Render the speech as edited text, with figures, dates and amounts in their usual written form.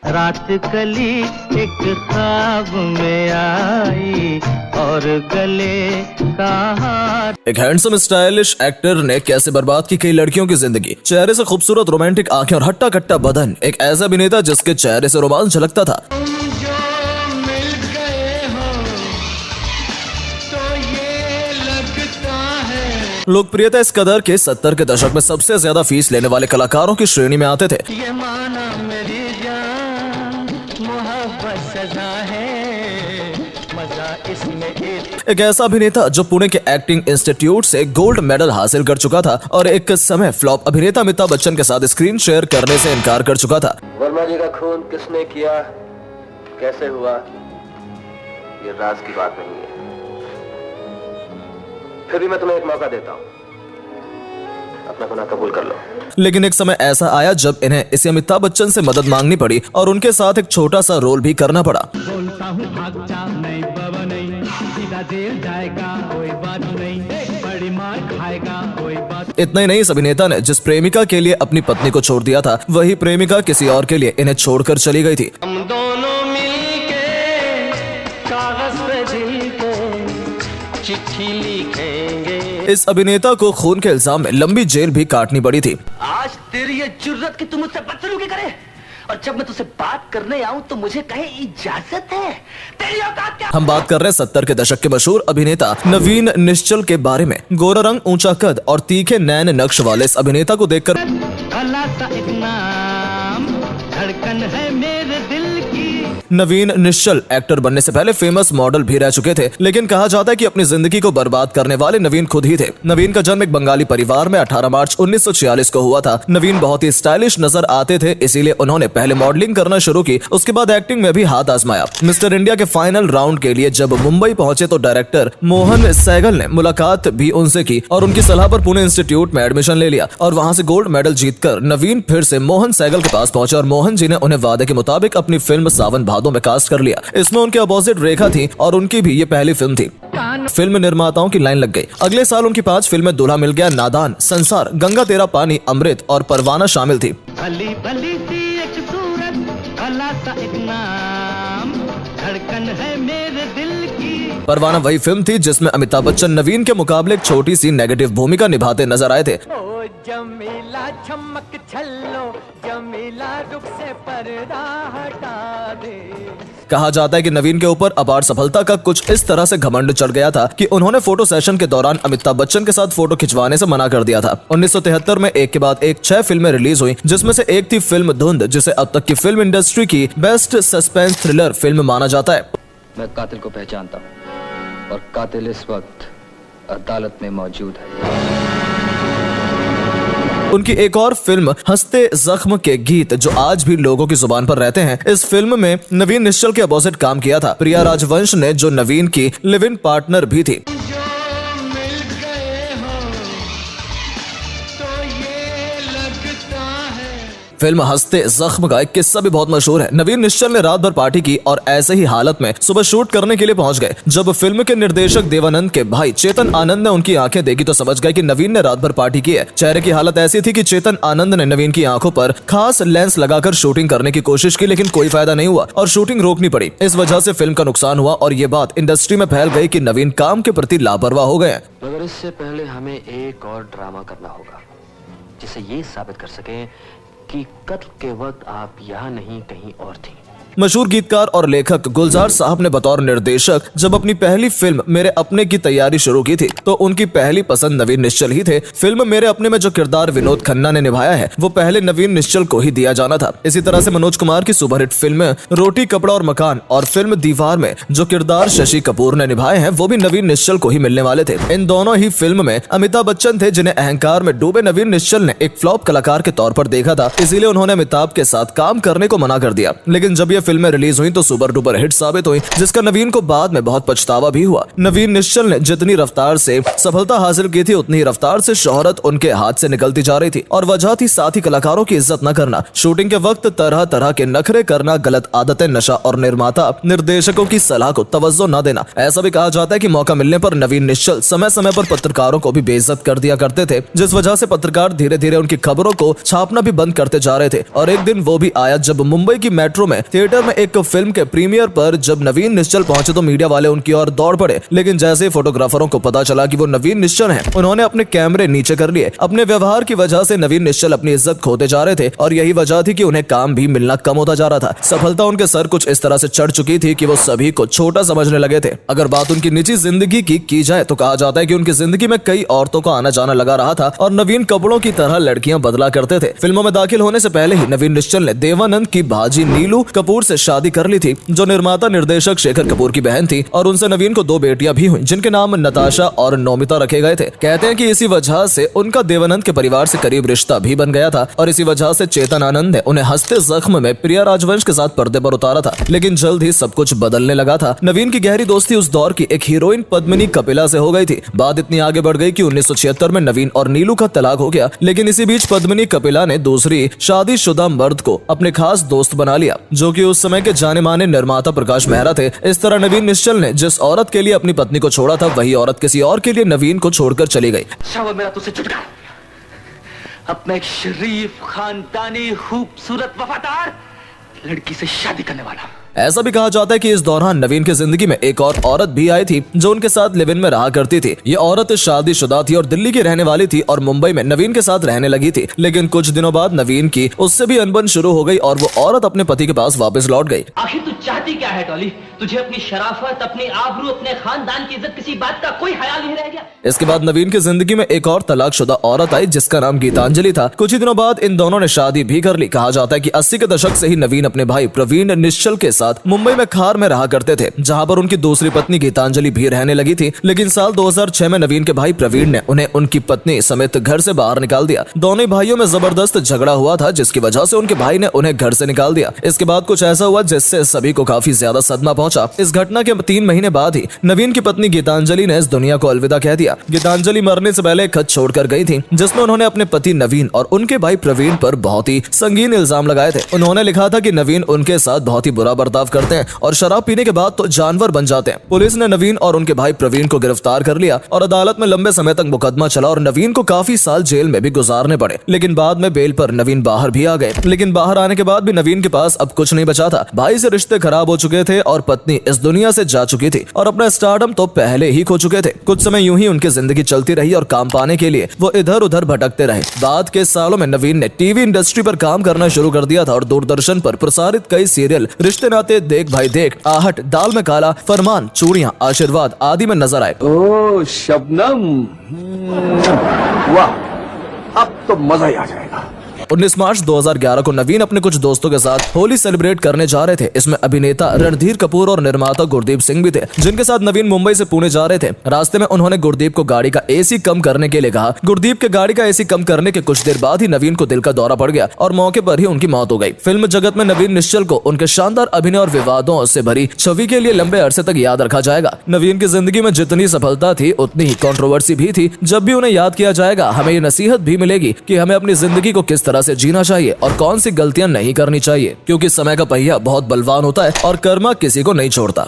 रात कली एक ख्वाब में आई और गले का हाथ। एक हैंडसम स्टाइलिश एक्टर ने कैसे बर्बाद की कई लड़कियों की जिंदगी। चेहरे से खूबसूरत रोमांटिक आंखें और हट्टा कट्टा बदन, एक ऐसा अभिनेता जिसके चेहरे से रोमांस झलकता था। लोकप्रियता इस कदर के 70 के दशक में सबसे ज्यादा फीस लेने वाले कलाकारों की श्रेणी में आते थे। ये माना मेरी जान, मोहब्बत सजा है, मजा इसमें एक ऐसा अभिनेता जो पुणे के एक्टिंग इंस्टीट्यूट से गोल्ड मेडल हासिल कर चुका था और एक समय फ्लॉप अभिनेता अमिताभ बच्चन के साथ स्क्रीन शेयर करने से इनकार कर चुका था। वर्मा जी का खून किसने किया, कैसे हुआ, ये राज की बात नहीं है। फिर भी मैं तुम्हें एक मौका देता हूँ, अपना गुनाह कबूल कर लो। लेकिन एक समय ऐसा आया जब इन्हें इसे अमिताभ बच्चन से मदद मांगनी पड़ी और उनके साथ एक छोटा सा रोल भी करना पड़ा। बोलता हूँ भाग जा, नहीं बाबा नहीं, सीधा जेल जाएगा कोई बात नहीं, बड़ी मार खाएगा कोई बात। इतना ही नहीं, इस अभिनेता ने जिस प्रेमिका के लिए अपनी पत्नी को छोड़ दिया था, वही प्रेमिका किसी और के लिए इन्हें छोड़कर चली गई थी। हम दोनों मिलके कागज पे दिल को चिट्ठी लिखेंगे। इस अभिनेता को खून के इल्जाम में लंबी जेल भी काटनी पड़ी थी। आज तेरी ये जुर्रत कि तू मुझसे बदसलूकी करे और जब मैं तुझसे बात करने आऊं तो मुझे कहे इजाजत है, तेरी औकात क्या? हम बात कर रहे हैं 70 के दशक के मशहूर अभिनेता नवीन निश्चल के बारे में। गोरा रंग, ऊंचा कद और तीखे नैन नक्श वाले इस अभिनेता को देखकर धड़कन है मेरे दिल की। नवीन निश्चल एक्टर बनने से पहले फेमस मॉडल भी रह चुके थे, लेकिन कहा जाता है कि अपनी जिंदगी को बर्बाद करने वाले नवीन खुद ही थे। नवीन का जन्म एक बंगाली परिवार में 18 मार्च 1946 को हुआ था। नवीन बहुत ही स्टाइलिश नजर आते थे, इसीलिए उन्होंने पहले मॉडलिंग करना शुरू की, उसके बाद एक्टिंग में भी हाथ आजमाया। मिस्टर इंडिया के फाइनल राउंड के लिए जब मुंबई पहुंचे तो डायरेक्टर मोहन सैगल ने मुलाकात भी उनसे की और उनकी सलाह पर पुणे इंस्टीट्यूट में एडमिशन ले लिया और वहां से गोल्ड मेडल जीतकर नवीन फिर से मोहन सैगल के पास पहुंचे और मोहन जी ने उन्हें वादे के मुताबिक अपनी फिल्म सावन भादो में कास्ट कर लिया। इसमें उनके अपोजिट रेखा थी और उनकी भी ये पहली फिल्म थी। फिल्म निर्माताओं की लाइन लग गई। अगले साल उनकी 5 फिल्में दूल्हा मिल गया, नादान, संसार, गंगा तेरा पानी, अमृत और परवाना शामिल थी। भली भली सी एक सूरत, भला सा एक नाम, धड़कन है मेरे दिल की। परवाना वही फिल्म थी जिसमें अमिताभ बच्चन नवीन के मुकाबले एक छोटी सी नेगेटिव भूमिका निभाते नजर आए थे। ओ जमीला चमक छल्लो, जमीला रुख से पर्दा हटा दे। कहा जाता है कि नवीन के ऊपर अपार सफलता का कुछ इस तरह से घमंड चढ़ गया था कि उन्होंने फोटो सेशन के दौरान अमिताभ बच्चन के साथ फोटो खिंचवाने से मना कर दिया था। 1973 में एक के बाद एक 6 फिल्में रिलीज हुई, जिसमें से एक थी फिल्म धुंध, जिसे अब तक की फिल्म इंडस्ट्री की बेस्ट सस्पेंस थ्रिलर फिल्म माना जाता है। मैं कातिल को पहचानता हूँ और कातिल इस वक्त अदालत में मौजूद है। उनकी एक और फिल्म हंसते जख्म के गीत, जो आज भी लोगों की जुबान पर रहते हैं। इस फिल्म में नवीन निश्चल के अपोजिट काम किया था प्रिया राजवंश ने, जो नवीन की लिव इन पार्टनर भी थी। फिल्म हंसते जख्म का एक किस्सा भी बहुत मशहूर है। नवीन निश्चल ने रात भर पार्टी की और ऐसे ही हालत में सुबह शूट करने के लिए पहुंच गए। जब फिल्म के निर्देशक देवानंद के भाई चेतन आनंद ने उनकी आंखें देखी तो समझ गए कि नवीन ने रात भर पार्टी की है। चेहरे की हालत ऐसी थी कि चेतन आनंद ने नवीन की आंखों पर खास लेंस लगाकर शूटिंग करने की कोशिश की, लेकिन कोई फायदा नहीं हुआ और शूटिंग रोकनी पड़ी। इस वजह से फिल्म का नुकसान हुआ और ये बात इंडस्ट्री में फैल गई कि नवीन काम के प्रति लापरवाह हो गए। मगर इससे पहले हमें एक और ड्रामा करना होगा जिसे ये साबित कर सके कि कत्ल के वक्त आप यहाँ नहीं कहीं और थी। मशहूर गीतकार और लेखक गुलजार साहब ने बतौर निर्देशक जब अपनी पहली फिल्म मेरे अपने की तैयारी शुरू की थी तो उनकी पहली पसंद नवीन निश्चल ही थे। फिल्म मेरे अपने में जो किरदार विनोद खन्ना ने निभाया है वो पहले नवीन निश्चल को ही दिया जाना था। इसी तरह से मनोज कुमार की सुपरहिट फिल्म रोटी कपड़ा और मकान और फिल्म दीवार में जो किरदार शशि कपूर ने निभाए हैं वो भी नवीन निश्चल को ही मिलने वाले थे। इन दोनों ही फिल्म में अमिताभ बच्चन थे, जिन्हें अहंकार में डूबे नवीन निश्चल ने एक फ्लॉप कलाकार के तौर पर देखा था, इसीलिए उन्होंने अमिताभ के साथ काम करने को मना कर दिया। लेकिन जब ये फिल्में रिलीज हुई तो सुपर डुपर हिट साबित हुई, जिसका नवीन को बाद में बहुत पछतावा भी हुआ। नवीन निश्चल ने जितनी रफ्तार से सफलता हासिल की थी उतनी ही रफ्तार से शोहरत उनके हाथ से निकलती जा रही थी और वजह थी साथी कलाकारों की इज्जत न करना, शूटिंग के वक्त तरह तरह के नखरे करना, गलत आदतें, नशा और निर्माता निर्देशकों की सलाह को तवज्जो न देना। ऐसा भी कहा जाता है कि मौका मिलने पर नवीन निश्चल समय समय पर पत्रकारों को भी बेइज्जत कर दिया करते थे, जिस वजह से पत्रकार धीरे धीरे उनकी खबरों को छापना भी बंद करते जा रहे थे। और एक दिन वो भी आया जब मुंबई की मेट्रो में थिएटर में एक फिल्म के प्रीमियर पर जब नवीन निश्चल पहुंचे तो मीडिया वाले उनकी ओर दौड़ पड़े, लेकिन जैसे ही फोटोग्राफरों को पता चला कि वो नवीन निश्चल हैं, उन्होंने अपने कैमरे नीचे कर लिए। अपने व्यवहार की वजह से नवीन निश्चल अपनी इज्जत खोते जा रहे थे और यही वजह थी कि उन्हें काम भी मिलना कम होता जा रहा था। सफलता उनके सर कुछ इस तरह से चढ़ चुकी थी कि वो सभी को छोटा समझने लगे थे। अगर बात उनकी निजी जिंदगी की जाए तो कहा जाता है कि उनकी जिंदगी में कई औरतों का आना जाना लगा रहा था और नवीन कपड़ों की तरह लड़कियां बदला करते थे। फिल्मों में दाखिल होने से पहले ही नवीन निश्चल ने देवानंद की भाजी नीलू कपूर से शादी कर ली थी, जो निर्माता निर्देशक शेखर कपूर की बहन थी, और उनसे नवीन को 2 बेटियां भी हुई जिनके नाम नताशा और नौमिता रखे गए थे। कहते हैं कि इसी वजह से उनका देवानंद के परिवार से करीब रिश्ता भी बन गया था और इसी वजह से चेतन आनंद ने उन्हें हंसते जख्म में प्रिया राजवंश के साथ पर्दे पर उतारा था, लेकिन जल्द ही सब कुछ बदलने लगा था। नवीन की गहरी दोस्ती उस दौर की एक हीरोइन पद्मिनी कपिला से हो गई थी। बात इतनी आगे बढ़ गई कि 1976 में नवीन और नीलू का तलाक हो गया, लेकिन इसी बीच पद्मिनी कपिला ने दूसरी शादीशुदा मर्द को अपने खास दोस्त बना लिया, जो कि उस समय के जाने माने निर्माता प्रकाश मेहरा थे। इस तरह नवीन निश्चल ने जिस औरत के लिए अपनी पत्नी को छोड़ा था, वही औरत किसी और के लिए नवीन को छोड़कर चली गई। शाबाश, मेरा तुझसे छुटकारा। अब मैं एक शरीफ, खानदानी, खूबसूरत, वफादार लड़की से शादी करने वाला हूं। ऐसा भी कहा जाता है कि इस दौरान नवीन की जिंदगी में एक और औरत भी आई थी जो उनके साथ लिव इन में रहा करती थी। ये औरत शादीशुदा थी और दिल्ली की रहने वाली थी और मुंबई में नवीन के साथ रहने लगी थी, लेकिन कुछ दिनों बाद नवीन की उससे भी अनबन शुरू हो गई और वो औरत अपने पति के पास वापस लौट गई। आखिर तू चाहती क्या है डॉली? तुझे अपनी शराफत, अपनी आबरू, अपने खानदान की इज्जत, किसी बात का कोई ख्याल नहीं रह गया? इसके बाद नवीन की जिंदगी में एक और तलाकशुदा औरत आई जिसका नाम गीतांजलि था। कुछ ही दिनों बाद इन दोनों ने शादी भी कर ली। कहा जाता है कि 80 के दशक से ही नवीन अपने भाई प्रवीण निश्चल के साथ मुंबई में खार में रहा करते थे, जहां पर उनकी दूसरी पत्नी गीतांजलि भी रहने लगी थी। लेकिन साल 2006 में नवीन के भाई प्रवीण ने उन्हें उनकी पत्नी समेत घर से बाहर निकाल दिया। दोनों भाइयों में जबरदस्त झगड़ा हुआ था, जिसकी वजह से उनके भाई ने उन्हें घर से निकाल दिया। इसके बाद कुछ ऐसा हुआ जिससे सभी को काफी ज्यादा सदमा पहुंचा। इस घटना के 3 महीने बाद ही नवीन की पत्नी गीतांजलि ने इस दुनिया को अलविदा कह दिया। गीतांजलि मरने से पहले एक खत छोड़कर गई थी, जिसमें उन्होंने अपने पति नवीन और उनके भाई प्रवीण पर बहुत ही संगीन इल्जाम लगाए थे। उन्होंने लिखा था कि नवीन उनके साथ बहुत ही बुरा बर्ताव करते हैं और शराब पीने के बाद तो जानवर बन जाते हैं। पुलिस ने नवीन और उनके भाई प्रवीण को गिरफ्तार कर लिया और अदालत में लंबे समय तक मुकदमा चला और नवीन को काफी साल जेल में भी गुजारने पड़े, लेकिन बाद में बेल पर नवीन बाहर भी आ गए। लेकिन बाहर आने के बाद भी नवीन के पास अब कुछ नहीं बचा था। भाई से रिश्ते खराब हो चुके थे और पत्नी इस दुनिया से जा चुकी थी और अपना स्टारडम तो पहले ही खो चुके थे। कुछ समय यूं ही उनकी जिंदगी चलती रही और काम पाने के लिए वो इधर उधर भटकते रहे। बाद के सालों में नवीन ने टीवी इंडस्ट्री पर काम करना शुरू कर दिया था और दूरदर्शन पर प्रसारित कई सीरियल रिश्ते नाते, देख भाई देख, आहट, दाल में काला, फरमान, चूड़ियां, आशीर्वाद आदि में नजर आए। ओ शबनम, वाह, अब तो मजा ही आ जाएगा। 19 मार्च 2011 को नवीन अपने कुछ दोस्तों के साथ होली सेलिब्रेट करने जा रहे थे। इसमें अभिनेता रणधीर कपूर और निर्माता गुरदीप सिंह भी थे, जिनके साथ नवीन मुंबई से पुणे जा रहे थे। रास्ते में उन्होंने गुरदीप को गाड़ी का एसी कम करने के लिए कहा। गुरदीप के गाड़ी का एसी कम करने के कुछ देर बाद ही नवीन को दिल का दौरा पड़ गया और मौके पर ही उनकी मौत हो गई। फिल्म जगत में नवीन निश्चल को उनके शानदार अभिनय और विवादों से भरी छवि के लिए लंबे अरसे तक याद रखा जाएगा। नवीन की जिंदगी में जितनी सफलता थी उतनी ही कंट्रोवर्सी भी थी। जब भी उन्हें याद किया जाएगा हमें ये नसीहत भी मिलेगी कि हमें अपनी जिंदगी को किस तरह से जीना चाहिए और कौन सी गलतियां नहीं करनी चाहिए, क्योंकि समय का पहिया बहुत बलवान होता है और कर्मा किसी को नहीं छोड़ता।